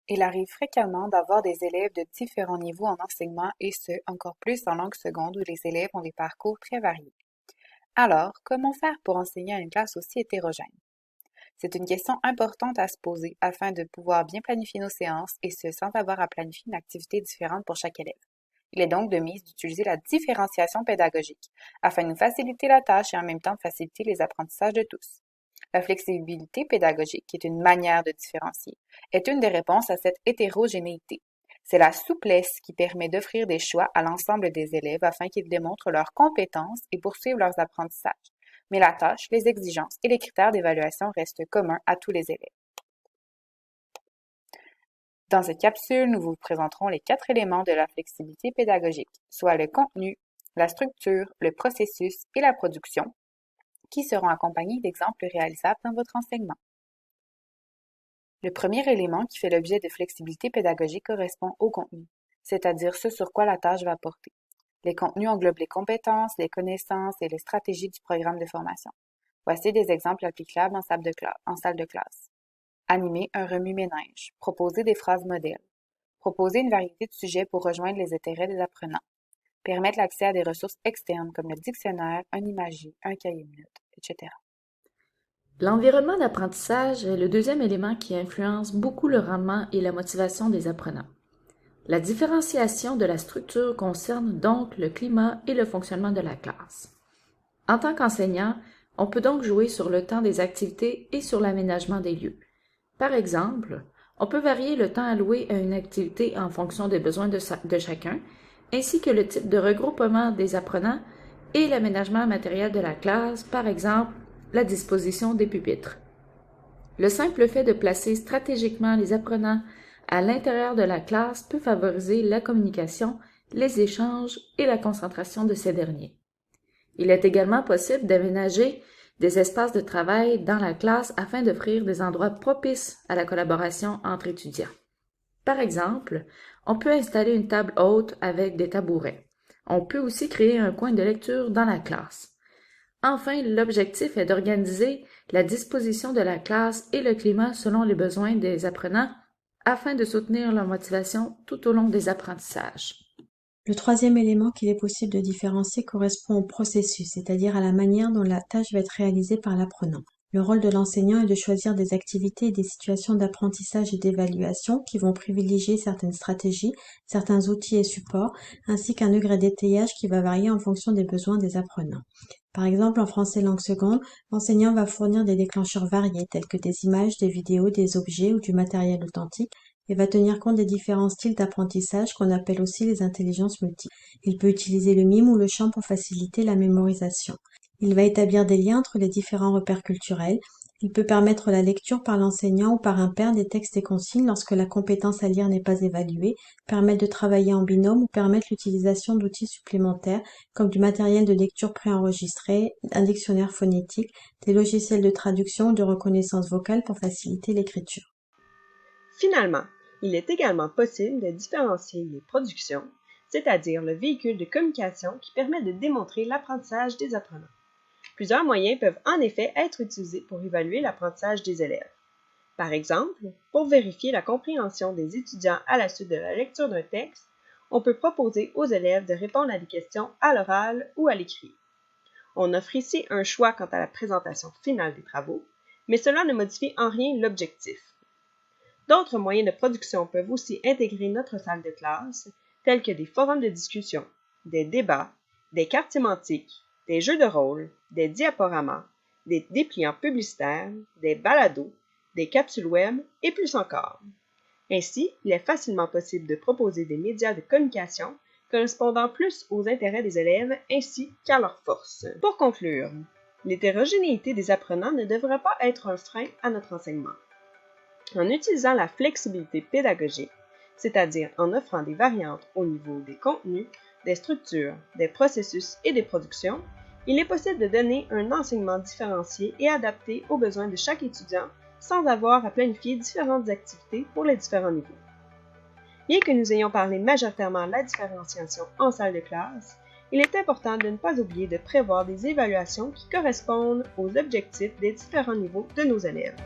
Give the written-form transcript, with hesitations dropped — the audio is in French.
Il arrive fréquemment d'avoir des élèves de différents niveaux en enseignement et ce, encore plus en langue seconde où les élèves ont des parcours très variés. Alors, comment faire pour enseigner à une classe aussi hétérogène? C'est une question importante à se poser afin de pouvoir bien planifier nos séances et ce, sans avoir à planifier une activité différente pour chaque élève. Il est donc de mise d'utiliser la différenciation pédagogique afin de nous faciliter la tâche et en même temps de faciliter les apprentissages de tous. La flexibilité pédagogique, qui est une manière de différencier, est une des réponses à cette hétérogénéité. C'est la souplesse qui permet d'offrir des choix à l'ensemble des élèves afin qu'ils démontrent leurs compétences et poursuivent leurs apprentissages. Mais la tâche, les exigences et les critères d'évaluation restent communs à tous les élèves. Dans cette capsule, nous vous présenterons les 4 éléments de la flexibilité pédagogique, soit le contenu, la structure, le processus et la production, qui seront accompagnés d'exemples réalisables dans votre enseignement. Le premier élément qui fait l'objet de flexibilité pédagogique correspond au contenu, c'est-à-dire ce sur quoi la tâche va porter. Les contenus englobent les compétences, les connaissances et les stratégies du programme de formation. Voici des exemples applicables en salle de classe. Animer un remue-ménage. Proposer des phrases modèles. Proposer une variété de sujets pour rejoindre les intérêts des apprenants. Permettre l'accès à des ressources externes comme le dictionnaire, un imagier, un cahier de notes, etc. L'environnement d'apprentissage est le deuxième élément qui influence beaucoup le rendement et la motivation des apprenants. La différenciation de la structure concerne donc le climat et le fonctionnement de la classe. En tant qu'enseignant, on peut donc jouer sur le temps des activités et sur l'aménagement des lieux. Par exemple, on peut varier le temps alloué à une activité en fonction des besoins de chacun, ainsi que le type de regroupement des apprenants et l'aménagement matériel de la classe, par exemple, la disposition des pupitres. Le simple fait de placer stratégiquement les apprenants à l'intérieur de la classe peut favoriser la communication, les échanges et la concentration de ces derniers. Il est également possible d'aménager des espaces de travail dans la classe afin d'offrir des endroits propices à la collaboration entre étudiants. Par exemple, on peut installer une table haute avec des tabourets. On peut aussi créer un coin de lecture dans la classe. Enfin, l'objectif est d'organiser la disposition de la classe et le climat selon les besoins des apprenants afin de soutenir leur motivation tout au long des apprentissages. Le troisième élément qu'il est possible de différencier correspond au processus, c'est-à-dire à la manière dont la tâche va être réalisée par l'apprenant. Le rôle de l'enseignant est de choisir des activités et des situations d'apprentissage et d'évaluation qui vont privilégier certaines stratégies, certains outils et supports, ainsi qu'un degré d'étayage qui va varier en fonction des besoins des apprenants. Par exemple, en français langue seconde, l'enseignant va fournir des déclencheurs variés tels que des images, des vidéos, des objets ou du matériel authentique et va tenir compte des différents styles d'apprentissage qu'on appelle aussi les intelligences multiples. Il peut utiliser le mime ou le chant pour faciliter la mémorisation. Il va établir des liens entre les différents repères culturels. Il peut permettre la lecture par l'enseignant ou par un père des textes et consignes lorsque la compétence à lire n'est pas évaluée, permettre de travailler en binôme ou permettre l'utilisation d'outils supplémentaires comme du matériel de lecture préenregistré, un dictionnaire phonétique, des logiciels de traduction ou de reconnaissance vocale pour faciliter l'écriture. Finalement, il est également possible de différencier les productions, c'est-à-dire le véhicule de communication qui permet de démontrer l'apprentissage des apprenants. Plusieurs moyens peuvent en effet être utilisés pour évaluer l'apprentissage des élèves. Par exemple, pour vérifier la compréhension des étudiants à la suite de la lecture d'un texte, on peut proposer aux élèves de répondre à des questions à l'oral ou à l'écrit. On offre ici un choix quant à la présentation finale des travaux, mais cela ne modifie en rien l'objectif. D'autres moyens de production peuvent aussi intégrer notre salle de classe, tels que des forums de discussion, des débats, des cartes sémantiques, des jeux de rôle, des diaporamas, des dépliants publicitaires, des balados, des capsules web et plus encore. Ainsi, il est facilement possible de proposer des médias de communication correspondant plus aux intérêts des élèves ainsi qu'à leurs forces. Pour conclure, l'hétérogénéité des apprenants ne devrait pas être un frein à notre enseignement. En utilisant la flexibilité pédagogique, c'est-à-dire en offrant des variantes au niveau des contenus, des structures, des processus et des productions, il est possible de donner un enseignement différencié et adapté aux besoins de chaque étudiant sans avoir à planifier différentes activités pour les différents niveaux. Bien que nous ayons parlé majoritairement de la différenciation en salle de classe, il est important de ne pas oublier de prévoir des évaluations qui correspondent aux objectifs des différents niveaux de nos élèves.